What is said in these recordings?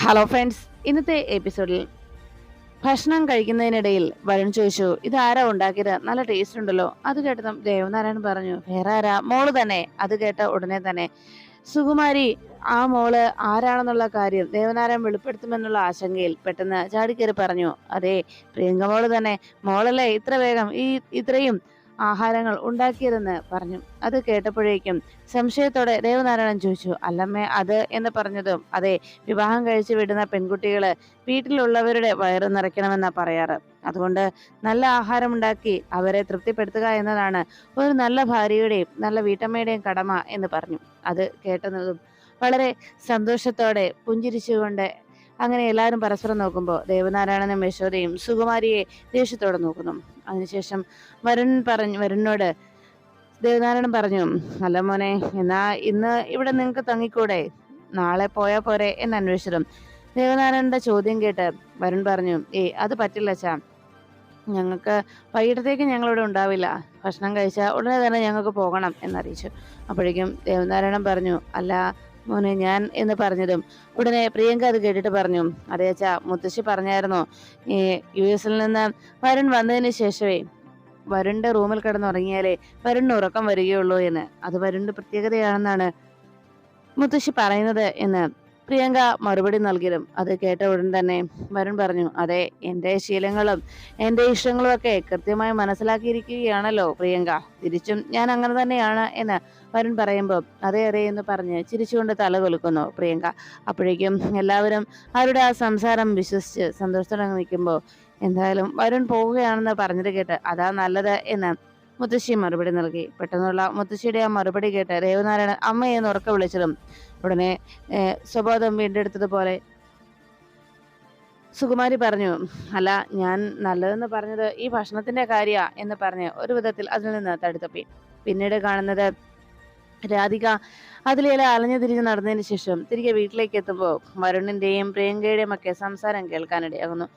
Hello friends, ഇന്നത്തെ എപ്പിസോഡിൽ ഭക്ഷണം കഴിക്കുന്നതിനിടയിൽ വരുൺ ചോദിച്ചു, ഇത് ആരാ ഉണ്ടാക്കിയത്? നല്ല ടേസ്റ്റ് ഉണ്ടല്ലോ. അത് കേട്ടതും ദേവനാരായണൻ പറഞ്ഞു, വേറെ ആരാ, മോള് തന്നെ. അത് കേട്ട ഉടനെ തന്നെ സുകുമാരി ആ മോള് ആരാണെന്നുള്ള കാര്യം ദേവനാരായൺ വെളിപ്പെടുത്തുമെന്നുള്ള ആശങ്കയിൽ പെട്ടെന്ന് ചാടിക്കേറി പറഞ്ഞു, അതെ, പ്രിയങ്ക മോള് തന്നെ. മോളല്ലേ ഇത്ര വേഗം ഇത്രയും ആഹാരങ്ങൾ ഉണ്ടാക്കിയതെന്ന് പറഞ്ഞു. അത് കേട്ടപ്പോഴേക്കും സംശയത്തോടെ ദേവനാരായണൻ ചോദിച്ചു, അല്ലമ്മേ, അത് എന്ന് പറഞ്ഞതും, അതെ, വിവാഹം കഴിച്ചു വിടുന്ന പെൺകുട്ടികള് വീട്ടിലുള്ളവരുടെ വയറ് നിറയ്ക്കണമെന്നാ പറയാറ്. അതുകൊണ്ട് നല്ല ആഹാരം ഉണ്ടാക്കി അവരെ തൃപ്തിപ്പെടുത്തുക എന്നതാണ് ഒരു നല്ല ഭാര്യയുടെയും നല്ല വീട്ടമ്മയുടെയും കടമ എന്ന് പറഞ്ഞു. അത് കേട്ടുന്നതും വളരെ സന്തോഷത്തോടെ പുഞ്ചിരിച്ചുകൊണ്ട് അങ്ങനെ എല്ലാവരും പരസ്പരം നോക്കുമ്പോൾ ദേവനാരായണനും യശോദയും സുകുമാരിയെ ദേഷ്യത്തോടെ നോക്കുന്നു. അതിനുശേഷം വരുണിനോട് ദേവനാരായണൻ പറഞ്ഞു, അല്ല മോനെ, എന്നാ ഇന്ന് ഇവിടെ നിങ്ങൾക്ക് തങ്ങിക്കൂടെ, നാളെ പോയാ പോരെ എന്ന് അന്വേഷിച്ചതും ദേവനാരായണന്റെ ചോദ്യം കേട്ട് വരുൺ പറഞ്ഞു, അത് പറ്റില്ല അച്ഛാ, ഞങ്ങൾക്ക് വൈകിട്ടത്തേക്ക് ഞങ്ങളിവിടെ ഉണ്ടാവില്ല. ഭക്ഷണം കഴിച്ചാൽ ഉടനെ തന്നെ ഞങ്ങൾക്ക് പോകണം എന്നറിയിച്ചു. അപ്പോഴേക്കും ദേവനാരായണൻ പറഞ്ഞു, അല്ല മോനെ, ഞാൻ എന്ന് പറഞ്ഞതും ഉടനെ പ്രിയങ്ക അത് കേട്ടിട്ട് പറഞ്ഞു, അതേ അച്ഛാ, മുത്തശ്ശി പറഞ്ഞായിരുന്നു ഈ US നിന്ന് വരുൺ വന്നതിന് ശേഷമേ വരുണിന്റെ റൂമിൽ കിടന്നുറങ്ങിയാലേ വരുണിന് ഉറക്കം വരികയുള്ളൂ എന്ന്. അത് വരുണിന്റെ പ്രത്യേകതയാണെന്നാണ് മുത്തശ്ശി പറയുന്നത് എന്ന് പ്രിയങ്ക മറുപടി നൽകിയതും അത് കേട്ട ഉടൻ തന്നെ വരുൺ പറഞ്ഞു, അതെ, എന്റെ ശീലങ്ങളും എന്റെ ഇഷ്ടങ്ങളും ഒക്കെ കൃത്യമായി മനസ്സിലാക്കിയിരിക്കുകയാണല്ലോ പ്രിയങ്ക. തിരിച്ചും ഞാൻ അങ്ങനെ തന്നെയാണ് എന്ന് വരുൺ പറയുമ്പോൾ അതെ അതെ എന്ന് പറഞ്ഞ് ചിരിച്ചുകൊണ്ട് തല കൊലുക്കുന്നു പ്രിയങ്ക. അപ്പോഴേക്കും എല്ലാവരും അവരുടെ ആ സംസാരം വിശ്വസിച്ച് സന്തോഷത്തോടെ നിൽക്കുമ്പോൾ എന്തായാലും വരുൺ പോവുകയാണെന്ന് പറഞ്ഞത് കേട്ട് അതാ നല്ലത് എന്ന് മുത്തശ്ശി മറുപടി നൽകി. പെട്ടെന്നുള്ള മുത്തശ്ശിയുടെ ആ മറുപടി കേട്ട് ദേവനാരായണൻ അമ്മയെന്ന് ഉറക്കെ വിളിച്ചതും ഉടനെ സ്വബോധം വീണ്ടെടുത്തതുപോലെ സുകുമാരി പറഞ്ഞു, അല്ല, ഞാൻ നല്ലതെന്ന് പറഞ്ഞത് ഈ ഭക്ഷണത്തിന്റെ കാര്യ എന്ന് പറഞ്ഞ് ഒരു വിധത്തിൽ അതിൽ നിന്ന് തടുത്തപ്പി. പിന്നീട് കാണുന്നത് രാധിക അതിലേറെ അലഞ്ഞു തിരിഞ്ഞ് നടന്നതിന് ശേഷം തിരികെ വീട്ടിലേക്ക് എത്തുമ്പോൾ വരുണിന്റെയും പ്രിയങ്കയുടെയും ഒക്കെ സംസാരം കേൾക്കാനിടയാകുന്നു.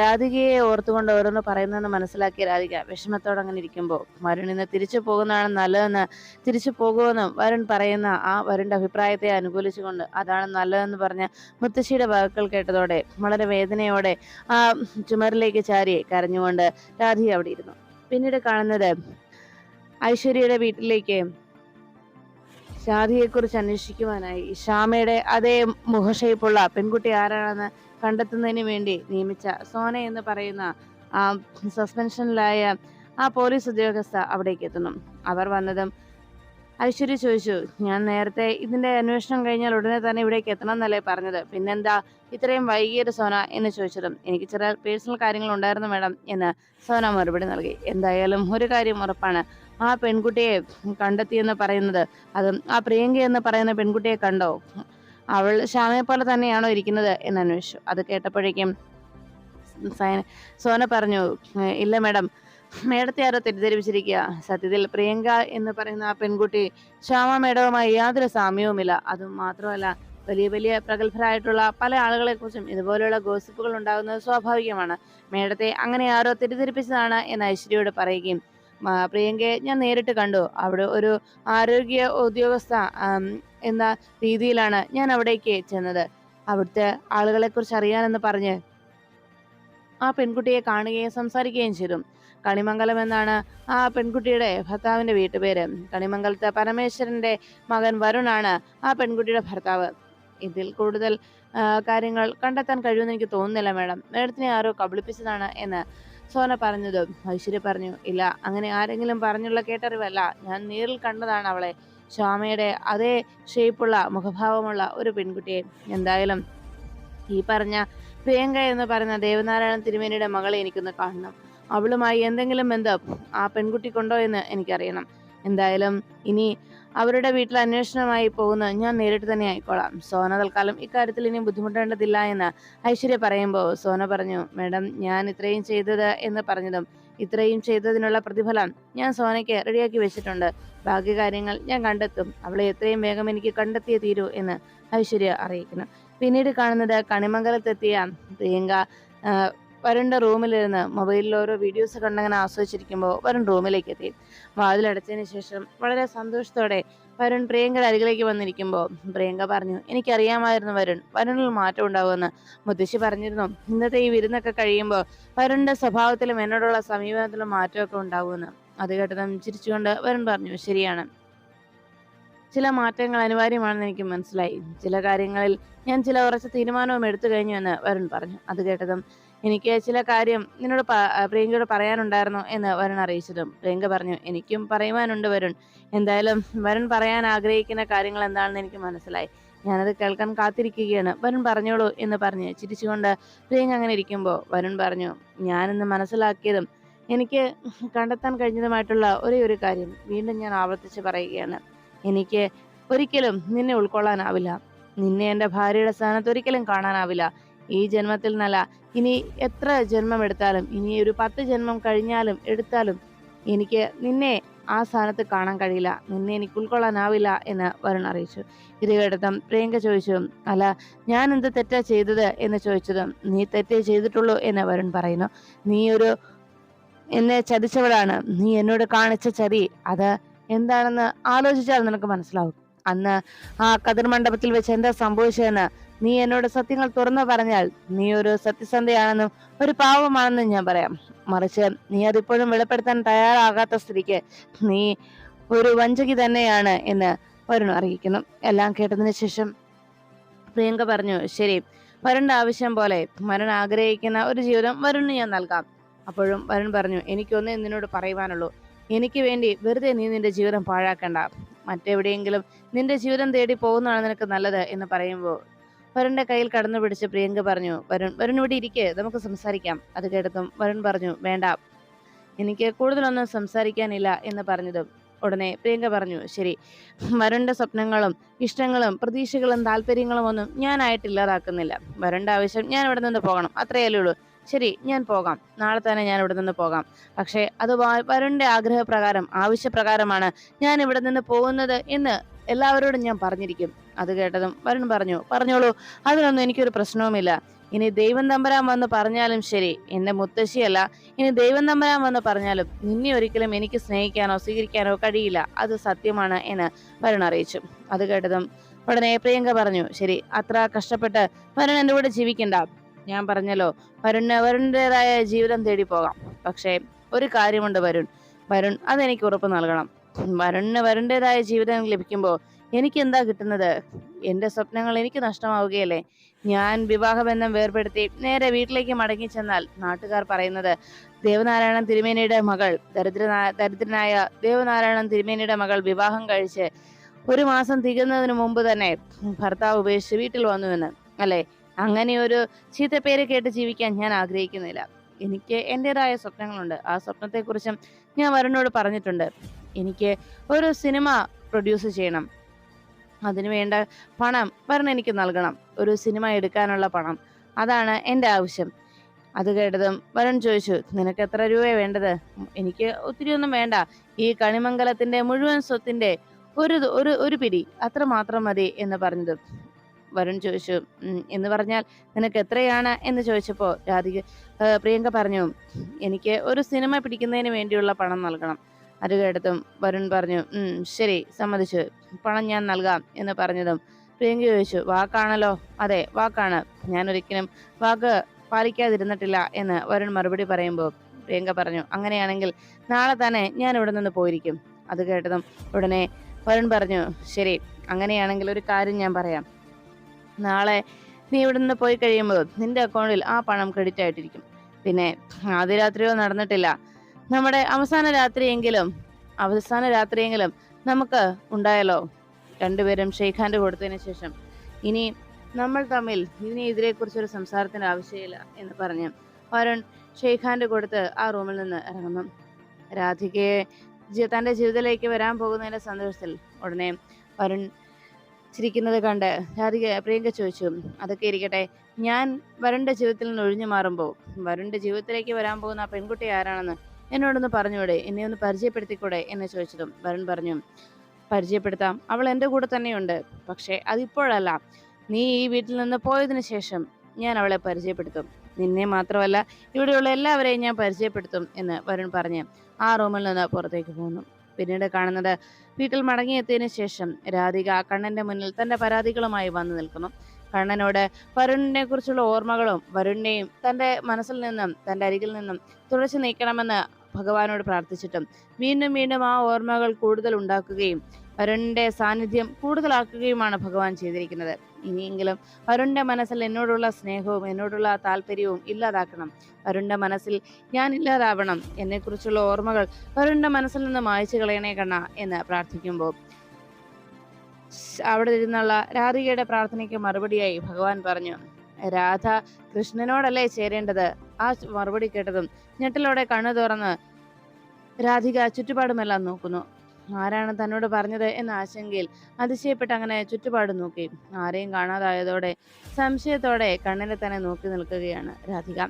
രാധികയെ ഓർത്തുകൊണ്ട് ഓരോന്ന് പറയുന്നതെന്ന് മനസ്സിലാക്കിയ രാധിക വിഷമത്തോടെ അങ്ങനെ ഇരിക്കുമ്പോൾ വരുൺ ഇന്ന് തിരിച്ചു പോകുന്നതാണ് നല്ലതെന്ന്, തിരിച്ചു പോകുമെന്നും വരുൺ പറയുന്ന ആ വരുണിന്റെ അഭിപ്രായത്തെ അനുകൂലിച്ചുകൊണ്ട് അതാണ് നല്ലതെന്ന് പറഞ്ഞ മുത്തശ്ശിയുടെ വാക്കുകൾ കേട്ടതോടെ വളരെ വേദനയോടെ ആ ചുമരിലേക്ക് ചാരി കരഞ്ഞുകൊണ്ട് രാധിക അവിടെ ഇരുന്നു. പിന്നീട് കാണുന്നത് ഐശ്വര്യയുടെ വീട്ടിലേക്ക് രാധികയെക്കുറിച്ച് അന്വേഷിക്കുവാനായി ശ്യാമയുടെ അതേ മുഖഷേപ്പുള്ള പെൺകുട്ടി ആരാണെന്ന് കണ്ടെത്തുന്നതിന് വേണ്ടി നിയമിച്ച സോന എന്ന് പറയുന്ന ആ സസ്പെൻഷനിലായ ആ പോലീസ് ഉദ്യോഗസ്ഥ അവിടേക്ക് എത്തുന്നു. അവർ വന്നതും ഐശ്വര്യ ചോദിച്ചു, ഞാൻ നേരത്തെ ഇതിന്റെ അന്വേഷണം കഴിഞ്ഞാൽ ഉടനെ തന്നെ ഇവിടേക്ക് എത്തണം എന്നല്ലേ പറഞ്ഞത്, പിന്നെന്താ ഇത്രയും വൈകിയത് സോന എന്ന് ചോദിച്ചതും എനിക്ക് ചില പേഴ്സണൽ കാര്യങ്ങൾ ഉണ്ടായിരുന്നു മാഡം എന്ന് സോന മറുപടി നൽകി. എന്തായാലും ഒരു കാര്യം ഉറപ്പാണ്, ആ പെൺകുട്ടിയെ കണ്ടെത്തിയെന്ന് പറയുന്നത്, അതും ആ പ്രിയങ്ക എന്ന് പറയുന്ന പെൺകുട്ടിയെ കണ്ടോ, അവൾ ശ്യാമയെ പോലെ തന്നെയാണോ ഇരിക്കുന്നത് എന്ന് അന്വേഷിച്ചു. അത് കേട്ടപ്പോഴേക്കും സോന പറഞ്ഞു, ഇല്ല മാഡം, മേഡത്തെ ആരോ തെറ്റിദ്ധരിപ്പിച്ചിരിക്കുക. സത്യത്തിൽ പ്രിയങ്ക എന്ന് പറയുന്ന ആ പെൺകുട്ടി ശ്യാമ മേഡവുമായി യാതൊരു സാമ്യവുമില്ല. അതും മാത്രമല്ല, വലിയ വലിയ പ്രഗത്ഭരായിട്ടുള്ള പല ആളുകളെ കുറിച്ചും ഇതുപോലെയുള്ള ഗോസിപ്പുകൾ ഉണ്ടാകുന്നത് സ്വാഭാവികമാണ്. മേഡത്തെ അങ്ങനെ ആരോ തെറ്റിദ്ധരിപ്പിച്ചതാണ് എന്ന് ഐശ്വര്യയോട് പറയുകയും, പ്രിയങ്കയെ ഞാൻ നേരിട്ട് കണ്ടു, അവിടെ ഒരു ആരോഗ്യ ഉദ്യോഗസ്ഥ എന്ന രീതിയിലാണ് ഞാൻ അവിടേക്ക് ചെന്നത്. അവിടുത്തെ ആളുകളെ കുറിച്ച് അറിയാനെന്ന് പറഞ്ഞ് ആ പെൺകുട്ടിയെ കാണുകയും സംസാരിക്കുകയും ചെയ്തു. കണിമംഗലം എന്നാണ് ആ പെൺകുട്ടിയുടെ ഭർത്താവിന്റെ വീട്ടുപേര്. കണിമംഗലത്തെ പരമേശ്വരന്റെ മകൻ വരുണാണ് ആ പെൺകുട്ടിയുടെ ഭർത്താവ്. ഇതിൽ കൂടുതൽ കാര്യങ്ങൾ കണ്ടെത്താൻ കഴിയുമെന്ന് എനിക്ക് തോന്നുന്നില്ല മാഡം, മാഡത്തിനെ ആരോ കബളിപ്പിച്ചതാണ് എന്ന് സോന പറഞ്ഞതും ഐശ്വര്യ പറഞ്ഞു, ഇല്ല, അങ്ങനെ ആരെങ്കിലും പറഞ്ഞുള്ള കേട്ടറിവല്ല, ഞാൻ നേരിൽ കണ്ടതാണ് അവളെ, ശ്യാമയുടെ അതേ ഷേപ്പുള്ള മുഖഭാവമുള്ള ഒരു പെൺകുട്ടിയെ. എന്തായാലും ഈ പറഞ്ഞ പ്രിയങ്ക എന്ന് പറയുന്ന ദേവനാരായണൻ തിരുമേനിയുടെ മകളെ എനിക്കൊന്ന് കാണണം. അവളുമായി എന്തെങ്കിലും ബന്ധം ആ പെൺകുട്ടിക്കുണ്ടോ എന്ന് എനിക്കറിയണം. എന്തായാലും ഇനി അവരുടെ വീട്ടിൽ അന്വേഷണമായി പോകുന്ന ഞാൻ നേരിട്ട് തന്നെ ആയിക്കോളാം. സോന തൽക്കാലം ഇക്കാര്യത്തിൽ ഇനി ബുദ്ധിമുട്ടേണ്ടതില്ല എന്ന് ഐശ്വര്യ പറയുമ്പോൾ സോന പറഞ്ഞു, മാഡം, ഞാൻ ഇത്രയും ചെയ്തത് എന്ന് പറഞ്ഞതും ഇത്രയും ചെയ്തതിനുള്ള പ്രതിഫലം ഞാൻ സോനയ്ക്ക് റെഡിയാക്കി വെച്ചിട്ടുണ്ട്. ബാക്കി കാര്യങ്ങൾ ഞാൻ കണ്ടെത്തും. അവളെ എത്രയും വേഗം എനിക്ക് കണ്ടെത്തിയേ തീരൂ എന്ന് ഐശ്വര്യ അറിയിക്കുന്നു. പിന്നീട് കാണുന്നത് കണിമംഗലത്തെത്തിയ പ്രിയങ്ക വരുണിന്റെ റൂമിലിരുന്ന് മൊബൈലിൽ ഓരോ വീഡിയോസ് കണ്ടങ്ങനെ ആസ്വദിച്ചിരിക്കുമ്പോൾ വരുൺ റൂമിലേക്ക് എത്തി. വാതിലടച്ചതിന് ശേഷം വളരെ സന്തോഷത്തോടെ വരുൺ പ്രിയങ്കയുടെ അരികിലേക്ക് വന്നിരിക്കുമ്പോൾ പ്രിയങ്ക പറഞ്ഞു, എനിക്കറിയാമായിരുന്നു വരുണിൽ മാറ്റം ഉണ്ടാവുമെന്ന്. മുത്തശ്ശി പറഞ്ഞിരുന്നു ഇന്നത്തെ ഈ വിരുന്നൊക്കെ കഴിയുമ്പോൾ വരുണിന്റെ സ്വഭാവത്തിലും എന്നോടുള്ള സമീപനത്തിലും മാറ്റമൊക്കെ ഉണ്ടാവുമെന്ന്. അത് കേട്ടതും ചിരിച്ചുകൊണ്ട് വരുൺ പറഞ്ഞു, ശരിയാണ്, ചില മാറ്റങ്ങൾ അനിവാര്യമാണെന്ന് എനിക്ക് മനസ്സിലായി. ചില കാര്യങ്ങളിൽ ഞാൻ ചില ഉറച്ച തീരുമാനവും എടുത്തു കഴിഞ്ഞു എന്ന് വരുൺ പറഞ്ഞു. അത് കേട്ടതും എനിക്ക് ചില കാര്യം നിന്നോട് പ്രിയങ്കയോട് പറയാനുണ്ടായിരുന്നു എന്ന് വരുൺ അറിയിച്ചതും പ്രിയങ്ക പറഞ്ഞു, എനിക്കും പറയുവാനുണ്ട് വരുൺ. എന്തായാലും വരുൺ പറയാൻ ആഗ്രഹിക്കുന്ന കാര്യങ്ങൾ എന്താണെന്ന് എനിക്ക് മനസ്സിലായി. ഞാനത് കേൾക്കാൻ കാത്തിരിക്കുകയാണ്. വരുൺ പറഞ്ഞോളൂ എന്ന് പറഞ്ഞ് ചിരിച്ചുകൊണ്ട് പ്രിയങ്ക അങ്ങനെ ഇരിക്കുമ്പോൾ വരുൺ പറഞ്ഞു, ഞാനിന്ന് മനസ്സിലാക്കിയതും എനിക്ക് കണ്ടെത്താൻ കഴിഞ്ഞതുമായിട്ടുള്ള ഒരേ ഒരു കാര്യം വീണ്ടും ഞാൻ ആവർത്തിച്ച് പറയുകയാണ്. എനിക്ക് ഒരിക്കലും നിന്നെ ഉൾക്കൊള്ളാനാവില്ല. നിന്നെ എൻ്റെ ഭാര്യയുടെ സ്ഥാനത്ത് ഒരിക്കലും കാണാനാവില്ല. ഈ ജന്മത്തിൽ നല്ല ഇനി എത്ര ജന്മം എടുത്താലും, ഇനി ഒരു 10 ജന്മം കഴിഞ്ഞാലും എടുത്താലും എനിക്ക് നിന്നെ ആ സ്ഥാനത്ത് കാണാൻ കഴിയില്ല. നിന്നെ എനിക്ക് ഉൾക്കൊള്ളാനാവില്ല എന്ന് വരുൺ അറിയിച്ചു. ഇത് കേട്ടതും പ്രിയങ്ക ചോദിച്ചു, അല്ല ഞാൻ എന്ത് തെറ്റാ ചെയ്തത് എന്ന് ചോദിച്ചതും നീ തെറ്റേ ചെയ്തിട്ടുള്ളൂ എന്ന് വരുൺ പറയുന്നു. നീ എന്നെ ചതിച്ചവളാണ്. നീ എന്നോട് കാണിച്ച ചതി അത് എന്താണെന്ന് ആലോചിച്ചാൽ നിനക്ക് മനസ്സിലാവും. അന്ന് ആ കതിർ മണ്ഡപത്തിൽ വെച്ച് എന്താ സംഭവിച്ചതെന്ന് നീ എന്നോട് സത്യങ്ങൾ തുറന്നു പറഞ്ഞാൽ നീ ഒരു സത്യസന്ധയാണെന്നും ഒരു പാവമാണെന്നും ഞാൻ പറയാം. മറിച്ച് നീ അതിപ്പോഴും വെളിപ്പെടുത്താൻ തയ്യാറാകാത്ത സ്ഥിതിക്ക് നീ ഒരു വഞ്ചകി തന്നെയാണ് എന്ന് വരുൺ അറിയിക്കുന്നു. എല്ലാം കേട്ടതിന് ശേഷം പ്രിയങ്ക പറഞ്ഞു, ശരി, വരുണിന്റെ ആവശ്യം പോലെ വരുൺ ആഗ്രഹിക്കുന്ന ഒരു ജീവിതം വരുണിന് ഞാൻ നൽകാം. അപ്പോഴും വരുൺ പറഞ്ഞു, എനിക്കൊന്നേ നിന്നോട് പറയുവാനുള്ളൂ. എനിക്ക് വേണ്ടി വെറുതെ നീ നിന്റെ ജീവിതം പാഴാക്കണ്ട. മറ്റെവിടെയെങ്കിലും നിന്റെ ജീവിതം തേടി പോകുന്നതാണ് നിനക്ക് നല്ലത് എന്ന് പറയുമ്പോൾ വരുണിന്റെ കയ്യിൽ കടന്നു പിടിച്ച് പ്രിയങ്ക പറഞ്ഞു, വരുൺ ഇവിടെ ഇരിക്കെ, നമുക്ക് സംസാരിക്കാം. അത് കേട്ടതും വരുൺ പറഞ്ഞു, വേണ്ട, എനിക്ക് കൂടുതലൊന്നും സംസാരിക്കാനില്ല എന്ന് പറഞ്ഞതും ഉടനെ പ്രിയങ്ക പറഞ്ഞു, ശരി, വരുണിന്റെ സ്വപ്നങ്ങളും ഇഷ്ടങ്ങളും പ്രതീക്ഷകളും താല്പര്യങ്ങളും ഒന്നും ഞാനായിട്ട് ഇല്ലാതാക്കുന്നില്ല. വരുണിന്റെ ആവശ്യം ഞാൻ ഇവിടെ നിന്ന് പോകണം, അത്രയല്ലേ ഉള്ളൂ. ശരി, ഞാൻ പോകാം, നാളെ തന്നെ ഞാൻ ഇവിടെ നിന്ന് പോകാം. പക്ഷേ അത് വരുണിന്റെ ആഗ്രഹപ്രകാരം ആവശ്യപ്രകാരമാണ് ഞാൻ ഇവിടെ നിന്ന് പോകുന്നത് എന്ന് എല്ലാവരോടും ഞാൻ പറഞ്ഞിരിക്കും. അത് കേട്ടതും വരുൺ പറഞ്ഞു, പറഞ്ഞോളൂ, അതിനൊന്നും എനിക്കൊരു പ്രശ്നവുമില്ല. ഇനി ദൈവം തമ്പരാൻ വന്ന് പറഞ്ഞാലും ശരി, എന്റെ മുത്തശ്ശിയല്ല, ഇനി ദൈവം തമ്പരാൻ വന്ന് പറഞ്ഞാലും നിന്നെ ഒരിക്കലും എനിക്ക് സ്നേഹിക്കാനോ സ്വീകരിക്കാനോ കഴിയില്ല. അത് സത്യമാണ് എന്ന് വരുൺ അറിയിച്ചു. അത് കേട്ടതും ഉടനെ പ്രിയങ്ക പറഞ്ഞു, ശരി, അത്ര കഷ്ടപ്പെട്ട് വരുൺ എൻ്റെ കൂടെ ജീവിക്കണ്ട. ഞാൻ പറഞ്ഞല്ലോ, വരുണിൻ്റെതായ ജീവിതം തേടി പോകാം. പക്ഷേ ഒരു കാര്യമുണ്ട് വരുൺ അതെനിക്ക് ഉറപ്പ് നൽകണം. വരുണിൻ്റെതായ ജീവിതം ലഭിക്കുമ്പോൾ എനിക്ക് എന്താ കിട്ടുന്നത്? എന്റെ സ്വപ്നങ്ങൾ എനിക്ക് നഷ്ടമാവുകയല്ലേ? ഞാൻ വിവാഹബന്ധം വേർപെടുത്തി നേരെ വീട്ടിലേക്ക് മടങ്ങി ചെന്നാൽ നാട്ടുകാർ പറയുന്നത് ദേവനാരായണൻ തിരുമേനിയുടെ മകൾ, ദരിദ്രനായ ദേവനാരായണൻ തിരുമേനിയുടെ മകൾ വിവാഹം കഴിച്ച് 1 മാസം തികയുന്നതിന് മുമ്പ് തന്നെ ഭർത്താവ് ഉപേക്ഷിച്ച് വീട്ടിൽ വന്നുവെന്ന് അല്ലെ? അങ്ങനെ ഒരു ചീത്തപ്പേര് കേട്ട് ജീവിക്കാൻ ഞാൻ ആഗ്രഹിക്കുന്നില്ല. എനിക്ക് എന്റേതായ സ്വപ്നങ്ങളുണ്ട്. ആ സ്വപ്നത്തെക്കുറിച്ചും ഞാൻ വരുണിനോട് പറഞ്ഞിട്ടുണ്ട്. എനിക്ക് ഒരു സിനിമ പ്രൊഡ്യൂസ് ചെയ്യണം. അതിനുവേണ്ട പണം വരുൺ എനിക്ക് നൽകണം. ഒരു സിനിമ എടുക്കാനുള്ള പണം, അതാണ് എൻ്റെ ആവശ്യം. അത് കേട്ടതും വരുൺ ചോദിച്ചു, നിനക്ക് എത്ര രൂപയാണ് വേണ്ടത്? എനിക്ക് ഒത്തിരിയൊന്നും വേണ്ട. ഈ കണിമംഗലത്തിന്റെ മുഴുവൻ സ്വത്തിന്റെ ഒരു ഒരു ഒരു പിടി അത്ര മാത്രം മതി എന്ന് പറഞ്ഞത്. വരുൺ ചോദിച്ചു, എന്ന് പറഞ്ഞാൽ നിനക്ക് എത്രയാണ് എന്ന് ചോദിച്ചപ്പോൾ പ്രിയങ്ക പറഞ്ഞു, എനിക്ക് ഒരു സിനിമ പിടിക്കുന്നതിന് വേണ്ടിയുള്ള പണം നൽകണം. അത് കേട്ടതും വരുൺ പറഞ്ഞു, ശരി, സമ്മതിച്ചു, പണം ഞാൻ നൽകാം എന്ന് പറഞ്ഞതും പ്രിയങ്ക ചോദിച്ചു, വാക്കാണല്ലോ? അതെ, വാക്കാണ്. ഞാൻ ഒരിക്കലും വാക്ക് പാലിക്കാതിരുന്നിട്ടില്ല എന്ന് വരുൺ മറുപടി പറയുമ്പോൾ പ്രിയങ്ക പറഞ്ഞു, അങ്ങനെയാണെങ്കിൽ നാളെ തന്നെ ഞാൻ ഇവിടെ നിന്ന് പോയിരിക്കും. അത് കേട്ടതും ഉടനെ വരുൺ പറഞ്ഞു, ശരി, അങ്ങനെയാണെങ്കിൽ ഒരു കാര്യം ഞാൻ പറയാം. നാളെ നീ ഇവിടെ നിന്ന് പോയി കഴിയുമ്പോൾ നിന്റെ അക്കൗണ്ടിൽ ആ പണം ക്രെഡിറ്റ് ആയിട്ടിരിക്കും. പിന്നെ ആദ്യ രാത്രിയോ നടന്നിട്ടില്ല, നമ്മുടെ അവസാന രാത്രിയെങ്കിലും നമുക്ക് ഉണ്ടായല്ലോ. രണ്ടുപേരും ഷെയ്ഖ് ഹാൻഡ് കൊടുത്തതിന് ശേഷം ഇനി നമ്മൾ തമ്മിൽ ഇതിനെക്കുറിച്ചൊരു സംസാരത്തിന് ആവശ്യമില്ല എന്ന് പറഞ്ഞ് വരുൺ ഷെയ്ഖ് ഹാൻഡ് കൊടുത്ത് ആ റൂമിൽ നിന്ന് ഇറങ്ങുന്നു. രാധികയെ തന്റെ ജീവിതത്തിലേക്ക് വരാൻ പോകുന്നതിന്റെ സന്തോഷത്തിൽ ഉടനെ വരുൺ ചിരിക്കുന്നത് കണ്ട് പ്രിയങ്ക ചോദിച്ചു, അതൊക്കെ ഇരിക്കട്ടെ, ഞാൻ വരുണിന്റെ ജീവിതത്തിൽ നിന്ന് ഒഴിഞ്ഞു മാറുമ്പോൾ വരുണിന്റെ ജീവിതത്തിലേക്ക് വരാൻ പോകുന്ന ആ പെൺകുട്ടി ആരാണെന്ന് എന്നോടൊന്ന് പറഞ്ഞൂടെ? എന്നെ ഒന്ന് പരിചയപ്പെടുത്തിക്കൂടെ എന്ന് ചോദിച്ചതും വരുൺ പറഞ്ഞു, പരിചയപ്പെടുത്താം, അവൾ എൻ്റെ കൂടെ തന്നെയുണ്ട്. പക്ഷെ അതിപ്പോഴല്ല, നീ ഈ വീട്ടിൽ നിന്ന് പോയതിനു ശേഷം ഞാൻ അവളെ പരിചയപ്പെടുത്തും. നിന്നെ മാത്രമല്ല ഇവിടെയുള്ള എല്ലാവരെയും ഞാൻ പരിചയപ്പെടുത്തും എന്ന് വരുൺ പറഞ്ഞ് ആ റൂമിൽ നിന്ന് പുറത്തേക്ക് പോകുന്നു. പിന്നീട് കാണുന്നത് വീട്ടിൽ മടങ്ങിയെത്തിയതിനു ശേഷം രാധിക കണ്ണന്റെ മുന്നിൽ തന്റെ പരാതികളുമായി വന്നു നിൽക്കുന്നു. കണ്ണനോട് വരുണിനെ കുറിച്ചുള്ള ഓർമ്മകളും വരുണിനെയും തന്റെ മനസ്സിൽ നിന്നും തന്റെ അരികിൽ നിന്നും തുടച്ചു നീക്കണമെന്ന് ഭഗവാനോട് പ്രാർത്ഥിച്ചിട്ടും വീണ്ടും വീണ്ടും ആ ഓർമ്മകൾ കൂടുതൽ ഉണ്ടാക്കുകയും വരുണിന്റെ സാന്നിധ്യം കൂടുതലാക്കുകയുമാണ് ഭഗവാൻ ചെയ്തിരിക്കുന്നത്. ഇനിയെങ്കിലും വരുണിന്റെ മനസ്സിൽ എന്നോടുള്ള സ്നേഹവും എന്നോടുള്ള താല്പര്യവും ഇല്ലാതാക്കണം. വരുണിന്റെ മനസ്സിൽ ഞാൻ ഇല്ലാതാവണം. എന്നെക്കുറിച്ചുള്ള ഓർമ്മകൾ വരുണിന്റെ മനസ്സിൽ നിന്ന് മായ്ച്ചു കളയണേ കണ്ണ എന്ന് പ്രാർത്ഥിക്കുമ്പോൾ അവിടെ ഇരുന്നുള്ള രാധികയുടെ പ്രാർത്ഥനയ്ക്ക് മറുപടിയായി ഭഗവാൻ പറഞ്ഞു, രാധ കൃഷ്ണനോടല്ലേ ചേരേണ്ടത്. ആ മറുപടി കേട്ടതും ഞെട്ടലോടെ കണ്ണു തുറന്ന് രാധിക ചുറ്റുപാടുമെല്ലാം നോക്കുന്നു. ആരാണ് തന്നോട് പറഞ്ഞത് എന്ന ആശങ്കയിൽ അതിശയപ്പെട്ട് അങ്ങനെ ചുറ്റുപാട് നോക്കി. ആരെയും കാണാതായതോടെ സംശയത്തോടെ കണ്ണിനെ തന്നെ നോക്കി നിൽക്കുകയാണ് രാധിക.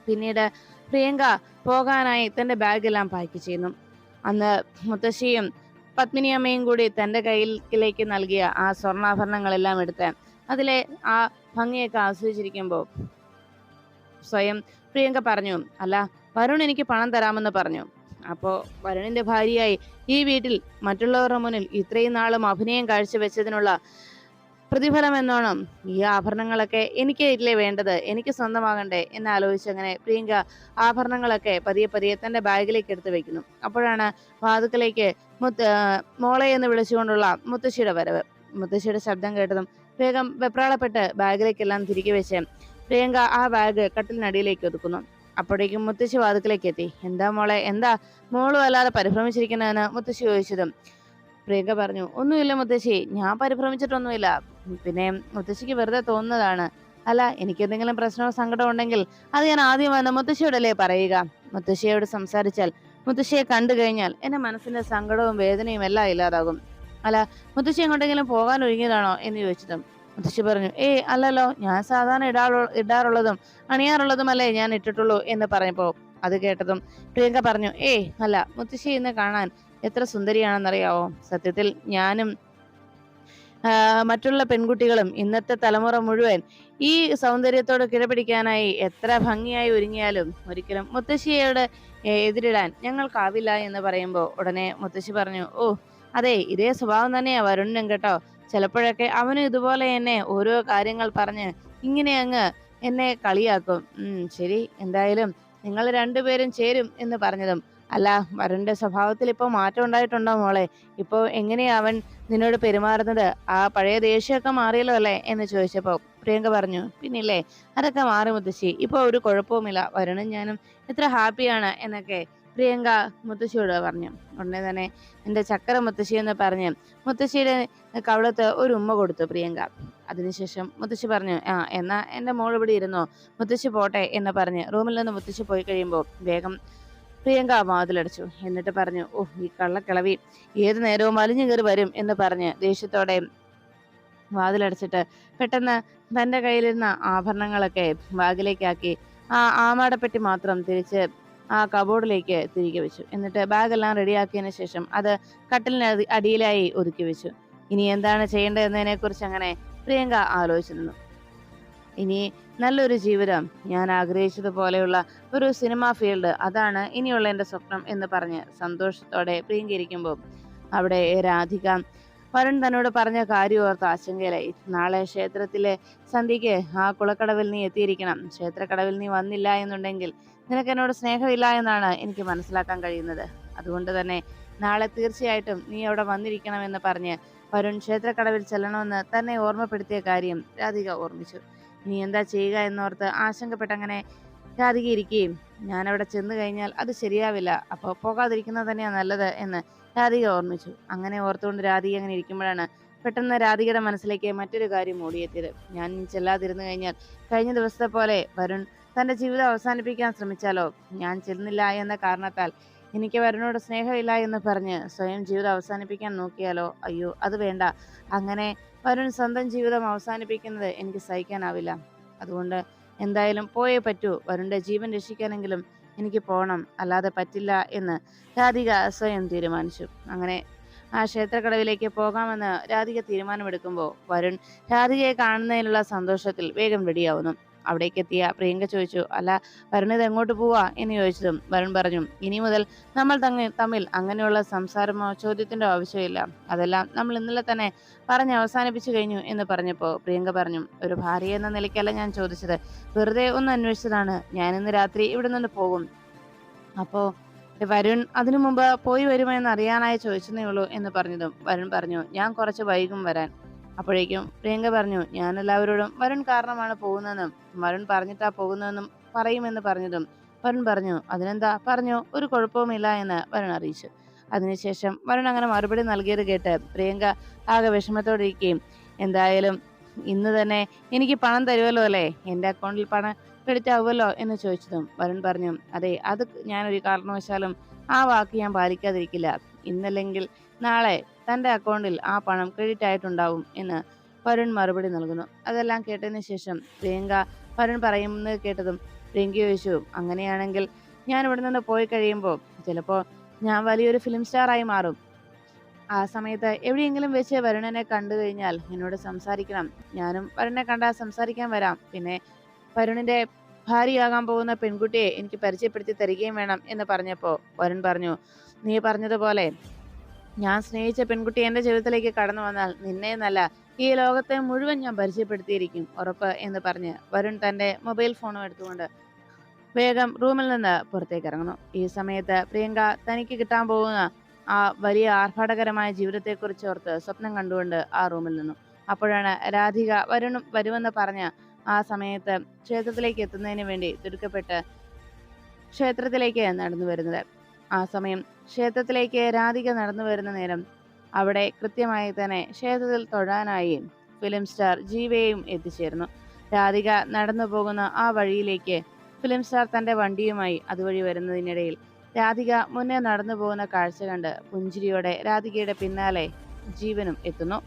പിന്നീട് പ്രിയങ്ക പോകാനായി തന്റെ ബാഗെല്ലാം പാക്ക് ചെയ്യുന്നു. അന്ന് മുത്തശ്ശിയും പത്മിനിയമ്മയും കൂടി തന്റെ കയ്യിലേക്ക് നൽകിയ ആ സ്വർണ്ണാഭരണങ്ങളെല്ലാം എടുത്ത് അതിലെ ആ ഭംഗിയൊക്കെ ആസ്വദിച്ചിരിക്കുമ്പോൾ സ്വയം പ്രിയങ്ക പറഞ്ഞു, അല്ല വരുൺ എനിക്ക് പണം തരാമെന്ന് പറഞ്ഞു. അപ്പോ വരുണിന്റെ ഭാര്യയായി ഈ വീട്ടിൽ മറ്റുള്ളവരുടെ മുന്നിൽ ഇത്രയും നാളും അഭിനയം കാഴ്ചവെച്ചതിനുള്ള പ്രതിഫലം എന്നോണം ഈ ആഭരണങ്ങളൊക്കെ എനിക്ക് ഇല്ലേ വേണ്ടത്, എനിക്ക് സ്വന്തമാകണ്ടേ എന്നാലോചിച്ച് അങ്ങനെ പ്രിയങ്ക ആഭരണങ്ങളൊക്കെ പതിയെ പതിയെ തന്റെ ബാഗിലേക്ക് എടുത്ത് വെക്കുന്നു. അപ്പോഴാണ് വാതുക്കലേക്ക് മോളെ എന്ന് വിളിച്ചുകൊണ്ടുള്ള മുത്തശ്ശിയുടെ വരവ്. മുത്തശ്ശിയുടെ ശബ്ദം കേട്ടതും വേഗം വെപ്രാളപ്പെട്ട് ബാഗിലേക്കെല്ലാം തിരികെ വെച്ച് പ്രിയങ്ക ആ ബാഗ് കട്ടിലിനടിയിലേക്ക് ഒതുക്കുന്നു. അപ്പോഴേക്കും മുത്തശ്ശി വാതുക്കലേക്ക് എത്തി. എന്താ മോളെ, എന്താ മോളും അല്ലാതെ പരിഭ്രമിച്ചിരിക്കുന്നതെന്ന് മുത്തശ്ശി ചോദിച്ചതും പ്രിയങ്ക പറഞ്ഞു, ഒന്നുമില്ല മുത്തശ്ശി, ഞാൻ പരിഭ്രമിച്ചിട്ടൊന്നുമില്ല. പിന്നെ മുത്തശ്ശിക്ക് വെറുതെ തോന്നുന്നതാണ്. അല്ല, എനിക്ക് എന്തെങ്കിലും പ്രശ്നമോ സങ്കടമോ ഉണ്ടെങ്കിൽ അത് ഞാൻ ആദ്യം വന്ന് മുത്തശ്ശിയോടല്ലേ പറയുക. മുത്തശ്ശിയോട് സംസാരിച്ചാൽ, മുത്തശ്ശിയെ കണ്ടു കഴിഞ്ഞാൽ എന്റെ മനസ്സിന്റെ സങ്കടവും വേദനയും എല്ലാം ഇല്ലാതാകും. അല്ല, മുത്തശ്ശി എങ്ങോട്ടെങ്കിലും പോകാൻ ഒരുങ്ങിയതാണോ എന്ന് ചോദിച്ചതും മുത്തശ്ശി പറഞ്ഞു, അല്ലല്ലോ, ഞാൻ സാധാരണ ഇടാറുള്ളതും അണിയാറുള്ളതുമല്ലേ ഞാൻ ഇട്ടിട്ടുള്ളൂ എന്ന് പറഞ്ഞപ്പോ അത് കേട്ടതും പ്രിയങ്ക പറഞ്ഞു, അല്ല, മുത്തശ്ശി ഇന്ന് കാണാൻ എത്ര സുന്ദരിയാണെന്നറിയാവോ. സത്യത്തിൽ ഞാനും മറ്റുള്ള പെൺകുട്ടികളും ഇന്നത്തെ തലമുറ മുഴുവൻ ഈ സൗന്ദര്യത്തോട് കിടപിടിക്കാനായി എത്ര ഭംഗിയായി ഒരുങ്ങിയാലും ഒരിക്കലും മുത്തശ്ശിയോട് എതിരിടാൻ ഞങ്ങൾക്കാവില്ല എന്ന് പറയുമ്പോൾ ഉടനെ മുത്തശ്ശി പറഞ്ഞു, അതെ, ഇതേ സ്വഭാവം തന്നെയാ വരുണിനും കേട്ടോ. ചിലപ്പോഴൊക്കെ അവനും ഇതുപോലെ എന്നെ ഓരോ കാര്യങ്ങൾ പറഞ്ഞ് ഇങ്ങനെ അങ്ങ് എന്നെ കളിയാക്കും. ശരി, എന്തായാലും നിങ്ങൾ രണ്ടുപേരും ചേരും എന്ന് പറഞ്ഞതും, അല്ല, വരുണിന്റെ സ്വഭാവത്തിൽ ഇപ്പൊ മാറ്റം ഉണ്ടായിട്ടുണ്ടോ മോളെ? ഇപ്പൊ എങ്ങനെയാ അവൻ നിന്നോട് പെരുമാറുന്നത്? ആ പഴയ ദേഷ്യമൊക്കെ മാറിയല്ലോ അല്ലേ എന്ന് ചോദിച്ചപ്പോ പ്രിയങ്ക പറഞ്ഞു, പിന്നില്ലേ, അതൊക്കെ മാറി മുത്തശ്ശി, ഇപ്പൊ ഒരു കുഴപ്പവുമില്ല. വരുണും ഞാനും എത്ര ഹാപ്പിയാണ് എന്നൊക്കെ പ്രിയങ്ക മുത്തശ്ശിയോട് പറഞ്ഞു. ഉടനെ തന്നെ എന്റെ ചക്കര മുത്തശ്ശി എന്ന് പറഞ്ഞ് മുത്തശ്ശിയുടെ കവളത്ത് ഒരു ഉമ്മ കൊടുത്തു പ്രിയങ്ക. അതിനുശേഷം മുത്തശ്ശി പറഞ്ഞു, എന്നാ എന്റെ മോൾ ഇവിടെ ഇരുന്നോ, മുത്തശ്ശി പോട്ടെ എന്ന് പറഞ്ഞ് റൂമിൽ നിന്ന് മുത്തശ്ശി പോയി കഴിയുമ്പോൾ വേഗം പ്രിയങ്ക വാതിലടച്ചു. എന്നിട്ട് പറഞ്ഞു, ഈ കള്ളക്കിളവി ഏതു നേരവും വലിഞ്ഞു കയറി വരും എന്ന് പറഞ്ഞ് ദേഷ്യത്തോടെ വാതിലടച്ചിട്ട് പെട്ടെന്ന് തന്റെ കയ്യിലിരുന്ന ആഭരണങ്ങളൊക്കെ ബാഗിലേക്കാക്കി ആ ആമാടപ്പെട്ടി മാത്രം തിരിച്ച് ആ കബോർഡിലേക്ക് തിരികെ വെച്ചു. എന്നിട്ട് ബാഗെല്ലാം റെഡിയാക്കിയതിനു ശേഷം അത് കട്ടിലിന് അടിയിലായി ഒതുക്കി വെച്ചു. ഇനി എന്താണ് ചെയ്യേണ്ടതെന്നതിനെ കുറിച്ച് അങ്ങനെ പ്രിയങ്ക ആലോചിച്ചു നിന്നു. ഇനി നല്ലൊരു ജീവിതം, ഞാൻ ആഗ്രഹിച്ചതുപോലെയുള്ള ഒരു സിനിമാ ഫീൽഡ്, അതാണ് ഇനിയുള്ള എൻ്റെ സ്വപ്നം എന്ന് പറഞ്ഞ് സന്തോഷത്തോടെ പ്രിയങ്ക ഇരിക്കുമ്പോൾ അവിടെ രാധിക വരുൺ തന്നോട് പറഞ്ഞ കാര്യം ഓർത്ത് ആശങ്കയിലായി. നാളെ ക്ഷേത്രത്തിലെ സന്ധ്യയ്ക്ക് ആ കുളക്കടവിൽ നീ എത്തിയിരിക്കണം. ക്ഷേത്രക്കടവിൽ നീ വന്നില്ല എന്നുണ്ടെങ്കിൽ നിനക്ക് എന്നോട് സ്നേഹമില്ല എന്നാണ് എനിക്ക് മനസ്സിലാക്കാൻ കഴിയുന്നത്. അതുകൊണ്ട് തന്നെ നാളെ തീർച്ചയായിട്ടും നീ അവിടെ വന്നിരിക്കണമെന്ന് പറഞ്ഞ് വരുൺ ക്ഷേത്രക്കടവിൽ ചെല്ലണമെന്ന് തന്നെ ഓർമ്മപ്പെടുത്തിയ കാര്യം രാധിക ഓർമ്മിച്ചു. ഇനി എന്താ ചെയ്യുക എന്നോർത്ത് ആശങ്കപ്പെട്ടങ്ങനെ രാധിക ഇരിക്കുകയും, ഞാനവിടെ ചെന്ന് കഴിഞ്ഞാൽ അത് ശരിയാവില്ല, അപ്പോൾ പോകാതിരിക്കുന്നത് തന്നെയാണ് നല്ലത് എന്ന് രാധിക ഓർമ്മിച്ചു. അങ്ങനെ ഓർത്തുകൊണ്ട് രാധിക അങ്ങനെ ഇരിക്കുമ്പോഴാണ് പെട്ടെന്ന് രാധികയുടെ മനസ്സിലേക്ക് മറ്റൊരു കാര്യം ഓടിയെത്തിയത്. ഞാൻ ചെല്ലാതിരുന്നു കഴിഞ്ഞാൽ കഴിഞ്ഞ ദിവസത്തെ പോലെ വരുൺ തന്റെ ജീവിതം അവസാനിപ്പിക്കാൻ ശ്രമിച്ചാലോ? ഞാൻ ചെല്ലുന്നില്ല എന്ന കാരണത്താൽ എനിക്ക് വരുണിനോട് സ്നേഹമില്ല എന്ന് പറഞ്ഞ് സ്വയം ജീവിതം അവസാനിപ്പിക്കാൻ നോക്കിയാലോ? അയ്യോ, അത് വേണ്ട. അങ്ങനെ വരുൺ സ്വന്തം ജീവിതം അവസാനിപ്പിക്കുന്നത് എനിക്ക് സഹിക്കാനാവില്ല. അതുകൊണ്ട് എന്തായാലും പോയേ പറ്റൂ. വരുണിന്റെ ജീവൻ രക്ഷിക്കാനെങ്കിലും എനിക്ക് പോകണം, അല്ലാതെ പറ്റില്ല എന്ന് രാധിക സ്വയം തീരുമാനിച്ചു. അങ്ങനെ ആ ക്ഷേത്രക്കടവിലേക്ക് പോകാമെന്ന് രാധിക തീരുമാനമെടുക്കുമ്പോൾ വരുൺ രാധികയെ കാണുന്നതിനുള്ള സന്തോഷത്തിൽ വേഗം റെഡിയാവുന്നു. അവിടേക്ക് എത്തിയ പ്രിയങ്ക ചോദിച്ചു, അല്ല വരുൺ ഇത് എങ്ങോട്ട് പോവാ എന്ന് ചോദിച്ചതും വരുൺ പറഞ്ഞു, ഇനി മുതൽ നമ്മൾ തമ്മിൽ അങ്ങനെയുള്ള സംസാരമോ ചോദ്യത്തിന്റെ ആവശ്യമില്ല. അതെല്ലാം നമ്മൾ ഇന്നലെ തന്നെ പറഞ്ഞ് അവസാനിപ്പിച്ചു കഴിഞ്ഞു എന്ന് പറഞ്ഞപ്പോൾ പ്രിയങ്ക പറഞ്ഞു, ഒരു ഭാര്യ എന്ന നിലയ്ക്കല്ല ഞാൻ ചോദിച്ചത്, വെറുതെ ഒന്ന് അന്വേഷിച്ചതാണ്. ഞാൻ ഇന്ന് രാത്രി ഇവിടെ നിന്ന് പോകും. അപ്പോ വരുൺ അതിനു മുമ്പ് പോയി വരുമോ എന്ന് അറിയാനായി ചോദിച്ചതേ ഉള്ളൂ എന്ന് പറഞ്ഞതും വരുൺ പറഞ്ഞു, ഞാൻ കുറച്ച് വൈകും വരാൻ. അപ്പോഴേക്കും പ്രിയങ്ക പറഞ്ഞു, ഞാൻ എല്ലാവരോടും വരുൺ കാരണമാണ് പോകുന്നതെന്നും വരുൺ പറഞ്ഞിട്ടാ പോകുന്നതെന്നും പറയുമെന്ന് പറഞ്ഞതും വരുൺ പറഞ്ഞു, അതിനെന്താ പറഞ്ഞോ, ഒരു കുഴപ്പവുമില്ല എന്ന് വരുൺ അറിയിച്ചു. അതിനുശേഷം വരുൺ അങ്ങനെ മറുപടി നൽകിയത് കേട്ട് പ്രിയങ്ക ആകെ വിഷമത്തോടെ ഇരിക്കുകയും, എന്തായാലും ഇന്ന് തന്നെ എനിക്ക് പണം തരുമല്ലോ അല്ലേ, എൻ്റെ അക്കൗണ്ടിൽ പണം ക്രെഡിറ്റ് ആവുമല്ലോ എന്ന് ചോദിച്ചതും വരുൺ പറഞ്ഞു, അതെ, അത് ഞാനൊരു കാരണവശാലും ആ വാക്ക് ഞാൻ പാലിക്കാതിരിക്കില്ല. ഇന്നല്ലെങ്കിൽ നാളെ തന്റെ അക്കൗണ്ടിൽ ആ പണം ക്രെഡിറ്റ് ആയിട്ടുണ്ടാവും എന്ന് വരുൺ മറുപടി നൽകുന്നു. അതെല്ലാം കേട്ടതിന് ശേഷം പ്രിയങ്ക വരുൺ പറയുന്നത് കേട്ടതും പ്രിയങ്ക ചോദിച്ചു, അങ്ങനെയാണെങ്കിൽ ഞാൻ ഇവിടെ നിന്ന് പോയി കഴിയുമ്പോൾ ചിലപ്പോൾ ഞാൻ വലിയൊരു ഫിലിം സ്റ്റാർ ആയി മാറും. ആ സമയത്ത് എവിടെയെങ്കിലും വെച്ച് വരുണനെ കണ്ടു കഴിഞ്ഞാൽ എന്നോട് സംസാരിക്കണം. ഞാനും വരുണിനെ കണ്ടാൽ സംസാരിക്കാൻ വരാം. പിന്നെ വരുണിന്റെ ഭാര്യയാകാൻ പോകുന്ന പെൺകുട്ടിയെ എനിക്ക് പരിചയപ്പെടുത്തി തരികയും വേണം എന്ന് പറഞ്ഞപ്പോൾ വരുൺ പറഞ്ഞു, നീ പറഞ്ഞതുപോലെ ഞാൻ സ്നേഹിച്ച പെൺകുട്ടി എന്റെ ജീവിതത്തിലേക്ക് കടന്നു വന്നാൽ നിന്നെ എന്നല്ല ഈ ലോകത്തെ മുഴുവൻ ഞാൻ പരിചയപ്പെടുത്തിയിരിക്കും, ഉറപ്പ് എന്ന് പറഞ്ഞ് വരുൺ തന്റെ മൊബൈൽ ഫോണും എടുത്തുകൊണ്ട് വേഗം റൂമിൽ നിന്ന് പുറത്തേക്ക് ഇറങ്ങുന്നു. ഈ സമയത്ത് പ്രിയങ്ക തനിക്ക് കിട്ടാൻ പോകുന്ന ആ വലിയ ആർഭാടകരമായ ജീവിതത്തെക്കുറിച്ച് ഓർത്ത് സ്വപ്നം കണ്ടുകൊണ്ട് ആ റൂമിൽ നിന്നു. അപ്പോഴാണ് രാധിക വരുണും വരുമെന്ന് പറഞ്ഞ ആ സമയത്ത് ക്ഷേത്രത്തിലേക്ക് എത്തുന്നതിന് വേണ്ടി തിടുക്കപ്പെട്ട് ക്ഷേത്രത്തിലേക്ക് നടന്നു വരുന്നത്. ആ സമയം ക്ഷേത്രത്തിലേക്ക് രാധിക നടന്നു വരുന്ന നേരം അവിടെ കൃത്യമായി തന്നെ ക്ഷേത്രത്തിൽ തൊഴാനായി ഫിലിം സ്റ്റാർ ജീവയും എത്തിച്ചേർന്നു. രാധിക നടന്നു പോകുന്ന ആ വഴിയിലേക്ക് ഫിലിം സ്റ്റാർ തന്റെ വണ്ടിയുമായി അതുവഴി വരുന്നതിനിടയിൽ രാധിക മുന്നേ നടന്നു പോകുന്ന കാഴ്ച കണ്ട് പുഞ്ചിരിയോടെ രാധികയുടെ പിന്നാലെ ജീവനും എത്തുന്നു.